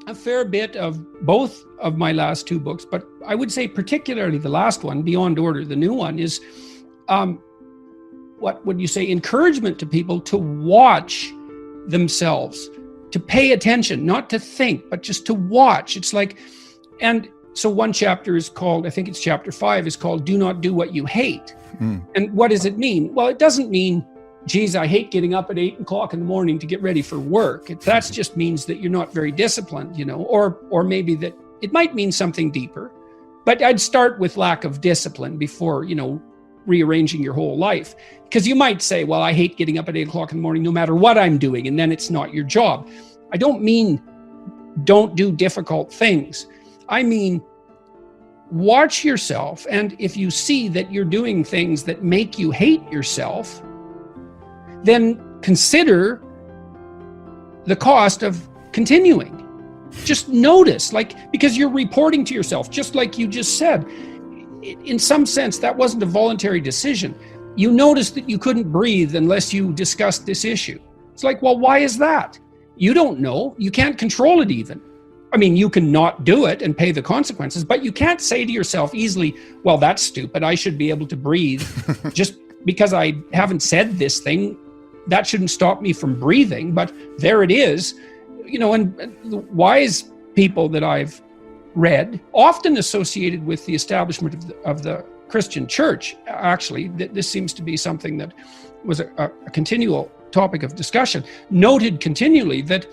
a fair bit of both of my last two books, but I would say particularly the last one, Beyond Order, the new one, is what would you say, encouragement to people to watch themselves, to pay attention, not to think, but just to watch. It's like, and so one chapter is called, I think it's chapter 5, is called Do Not Do What You Hate. And what does it mean? Well, it doesn't mean, geez, I hate getting up at 8 o'clock in the morning to get ready for work. That just means that you're not very disciplined, or maybe that it might mean something deeper. But I'd start with lack of discipline before, rearranging your whole life. Because you might say, well, I hate getting up at 8 o'clock in the morning no matter what I'm doing, and then it's not your job. I don't mean don't do difficult things. I mean, watch yourself, and if you see that you're doing things that make you hate yourself, then consider the cost of continuing. Just notice, because you're reporting to yourself, just like you just said. In some sense, that wasn't a voluntary decision. You noticed that you couldn't breathe unless you discussed this issue. It's like, well, why is that? You don't know. You can't control it even. I mean, you can not do it and pay the consequences, but you can't say to yourself easily, well, that's stupid. I should be able to breathe. Just because I haven't said this thing, that shouldn't stop me from breathing. But there it is. And the wise people that I've read, often associated with the establishment of the Christian church, actually, this seems to be something that was a continual topic of discussion, noted continually that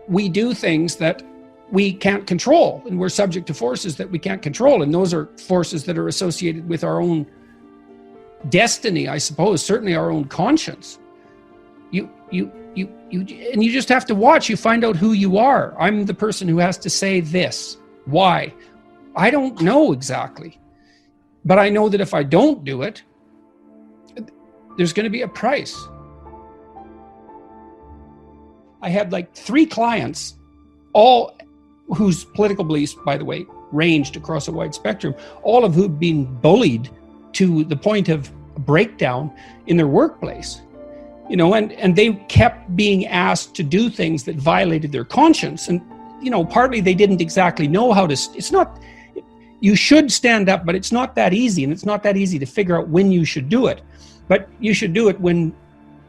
we do things that we can't control, and we're subject to forces that we can't control. And those are forces that are associated with our own destiny, I suppose, certainly our own conscience. And you just have to watch. You find out who you are. I'm the person who has to say this. Why? I don't know exactly. But I know that if I don't do it, there's going to be a price. I had 3 clients, all whose political beliefs, by the way, ranged across a wide spectrum, all of who'd been bullied to the point of breakdown in their workplace. And they kept being asked to do things that violated their conscience. And, partly they didn't exactly know how to, you should stand up, but it's not that easy. And it's not that easy to figure out when you should do it. But you should do it when,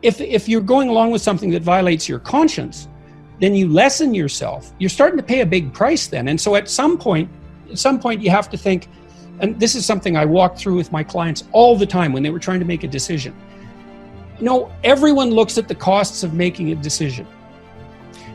if you're going along with something that violates your conscience, then you lessen yourself. You're starting to pay a big price then. And so at some point you have to think, and this is something I walked through with my clients all the time when they were trying to make a decision. Everyone looks at the costs of making a decision,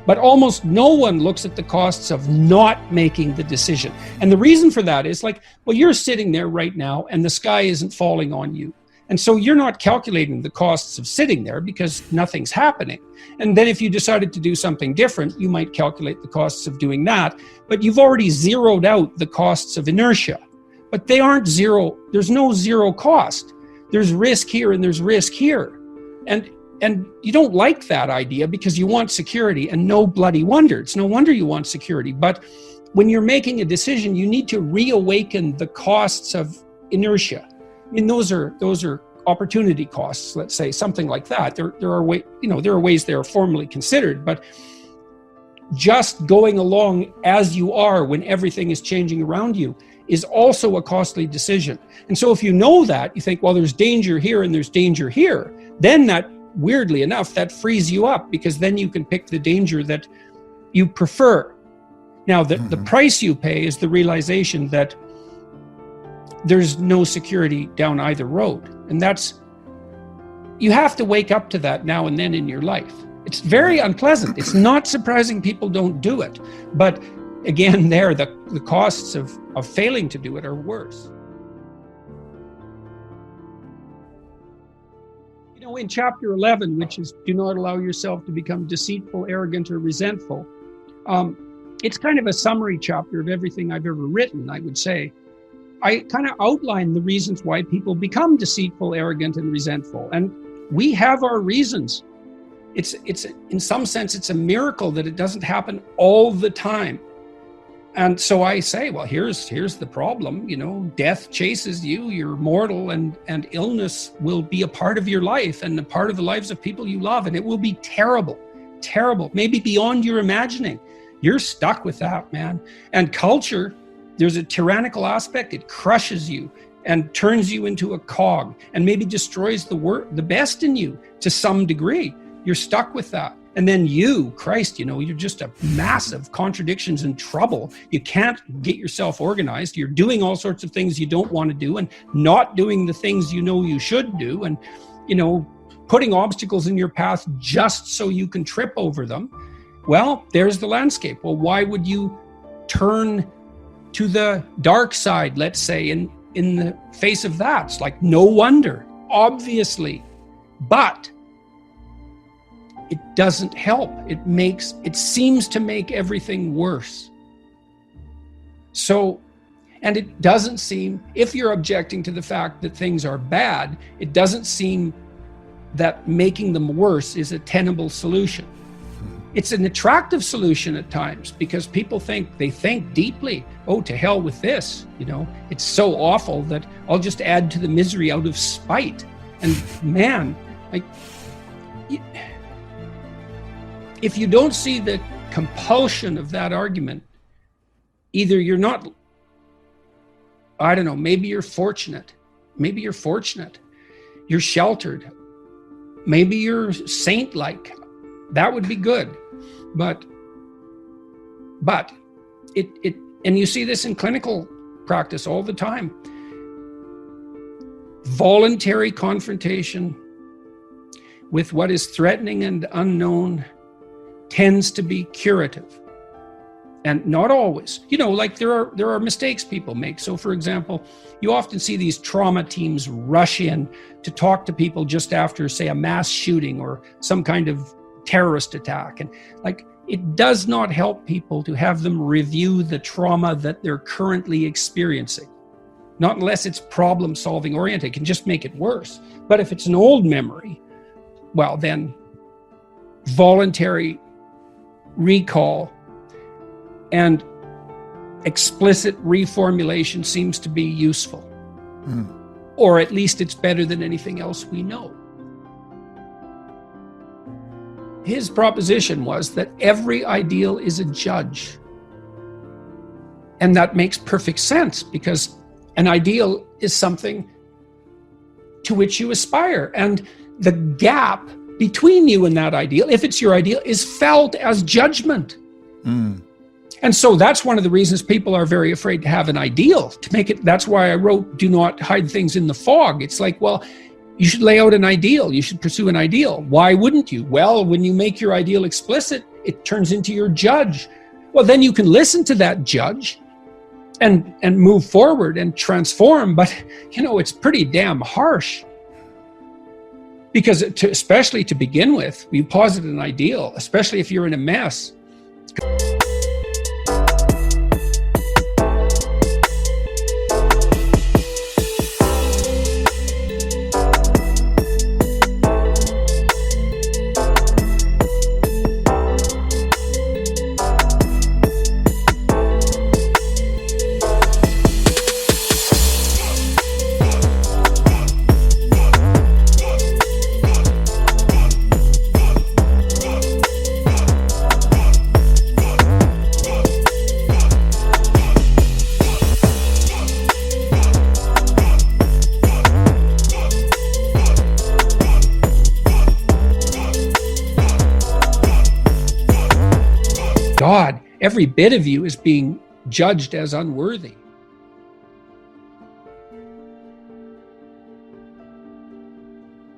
but almost no one looks at the costs of not making the decision. And the reason for that is you're sitting there right now and the sky isn't falling on you. And so you're not calculating the costs of sitting there because nothing's happening. And then if you decided to do something different, you might calculate the costs of doing that, but you've already zeroed out the costs of inertia. But they aren't zero. There's no zero cost. There's risk here and there's risk here. And you don't like that idea because you want security, and no bloody wonder. It's no wonder you want security. But when you're making a decision, you need to reawaken the costs of inertia. I mean, those are opportunity costs, let's say, something like that. There are ways they are formally considered, but just going along as you are when everything is changing around you is also a costly decision. And so if you know that, you think, well, there's danger here and there's danger here, then that, weirdly enough, that frees you up, because then you can pick the danger that you prefer. Now, the price you pay is the realization that there's no security down either road. And you have to wake up to that now and then in your life. It's very unpleasant. It's not surprising people don't do it. But again, the costs of failing to do it are worse. In chapter 11, which is do not allow yourself to become deceitful, arrogant, or resentful, it's kind of a summary chapter of everything I've ever written, I would say. I kind of outline the reasons why people become deceitful, arrogant, and resentful. And we have our reasons. It's in some sense, it's a miracle that it doesn't happen all the time. And so I say, well, here's the problem. Death chases you, you're mortal, and illness will be a part of your life and a part of the lives of people you love. And it will be terrible, maybe beyond your imagining. you're stuck with that, man. And culture, there's a tyrannical aspect. It crushes you and turns you into a cog and maybe destroys the best in you to some degree. You're stuck with that. And then Christ, you're just a massive contradictions and trouble. You can't get yourself organized. You're doing all sorts of things you don't want to do and not doing the things you should do. And, putting obstacles in your path just so you can trip over them. Well, there's the landscape. Well, why would you turn to the dark side, let's say, in the face of that? It's like, no wonder, obviously. But it doesn't help. It seems to make everything worse. So, and it doesn't seem, if you're objecting to the fact that things are bad, it doesn't seem that making them worse is a tenable solution. It's an attractive solution at times because people think deeply. Oh, to hell with this. It's so awful that I'll just add to the misery out of spite. And man, if you don't see the compulsion of that argument, either you're not, I don't know, maybe you're fortunate. You're sheltered. Maybe you're saint-like. That would be good. But it and you see this in clinical practice all the time. Voluntary confrontation with what is threatening and unknown tends to be curative. And not always. There are mistakes people make. So for example, you often see these trauma teams rush in to talk to people just after, say, a mass shooting or some kind of terrorist attack. And it does not help people to have them review the trauma that they're currently experiencing. Not unless it's problem solving oriented. It can just make it worse. But if it's an old memory, well, then voluntary recall and explicit reformulation seems to be useful. Or at least it's better than anything else we know. His proposition was that every ideal is a judge. And that makes perfect sense because an ideal is something to which you aspire. And the gap between you and that ideal, if it's your ideal, is felt as judgment. And so that's one of the reasons people are very afraid to have an ideal, to make it. That's why I wrote, do not hide things in the fog. It's like, well, you should lay out an ideal. You should pursue an ideal. Why wouldn't you? Well, when you make your ideal explicit, it turns into your judge. Well, then you can listen to that judge and move forward and transform. But, it's pretty damn harsh. Because especially to begin with, you posit an ideal, especially if you're in a mess. God, every bit of you is being judged as unworthy.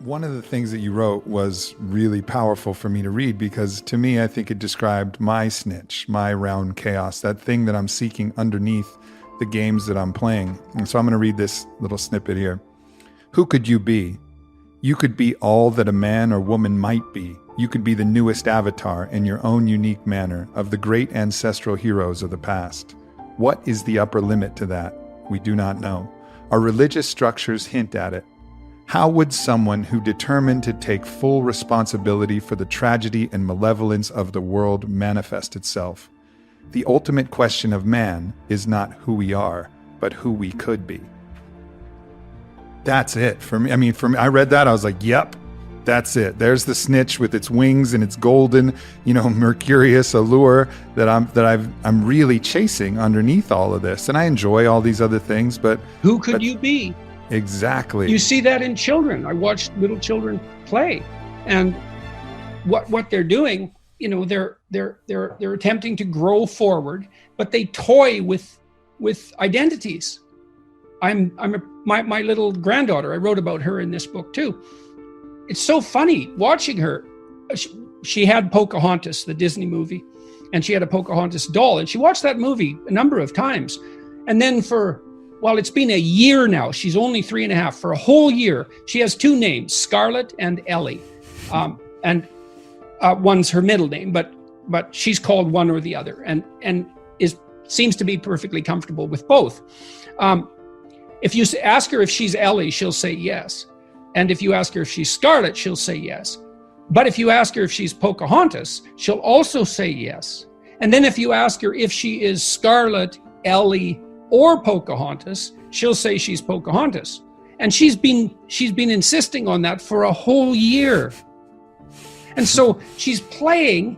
One of the things that you wrote was really powerful for me to read because to me, I think it described my snitch, my round chaos, that thing that I'm seeking underneath the games that I'm playing. And so I'm going to read this little snippet here. Who could you be? You could be all that a man or woman might be. You could be the newest avatar in your own unique manner of the great ancestral heroes of the past. What is the upper limit to that? We do not know. Our religious structures hint at it. How would someone who determined to take full responsibility for the tragedy and malevolence of the world manifest itself? The ultimate question of man is not who we are, but who we could be. That's it for me. I mean, for me, I read that, I was like, yep, That's it. There's the snitch with its wings and its golden, mercurious allure that I'm really chasing underneath all of this. And I enjoy all these other things, but who could you be? Exactly. You see that in children. I watched little children play, and what they're doing, they're attempting to grow forward, but they toy with identities. My little granddaughter, I wrote about her in this book too. It's so funny watching her. She had Pocahontas, the Disney movie, and she had a Pocahontas doll, and she watched that movie a number of times. And then it's been a year now, she's only 3.5, for a whole year, she has two names, Scarlett and Ellie. And one's her middle name, but she's called one or the other, and seems to be perfectly comfortable with both. If you ask her if she's Ellie, she'll say yes. And if you ask her if she's Scarlett, she'll say yes. But if you ask her if she's Pocahontas, she'll also say yes. And then if you ask her if she is Scarlett, Ellie, or Pocahontas, she'll say she's Pocahontas. And she's been insisting on that for a whole year. And so she's playing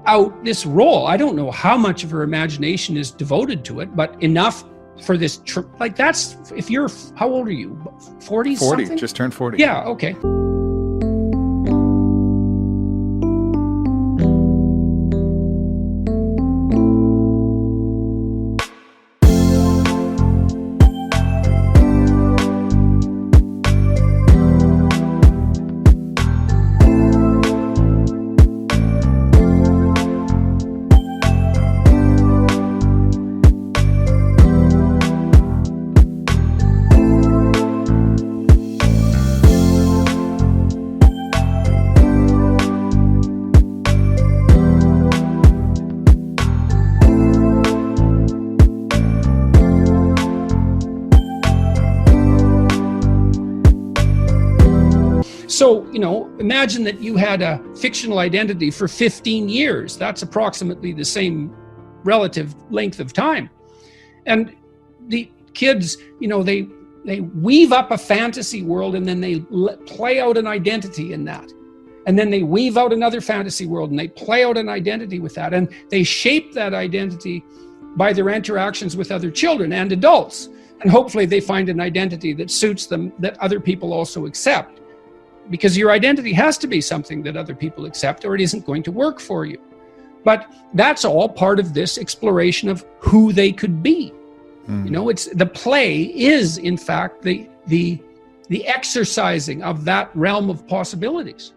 out this role. I don't know how much of her imagination is devoted to it, but enough for this trip. Like, that's, if you're, how old are you? 40 something? Just turned 40. Yeah, okay. So, imagine that you had a fictional identity for 15 years. That's approximately the same relative length of time. And the kids, they weave up a fantasy world, and then they play out an identity in that. And then they weave out another fantasy world, and they play out an identity with that. And they shape that identity by their interactions with other children and adults. And hopefully they find an identity that suits them, that other people also accept. Because your identity has to be something that other people accept, or it isn't going to work for you. But that's all part of this exploration of who they could be. It's the play is, in fact, the exercising of that realm of possibilities.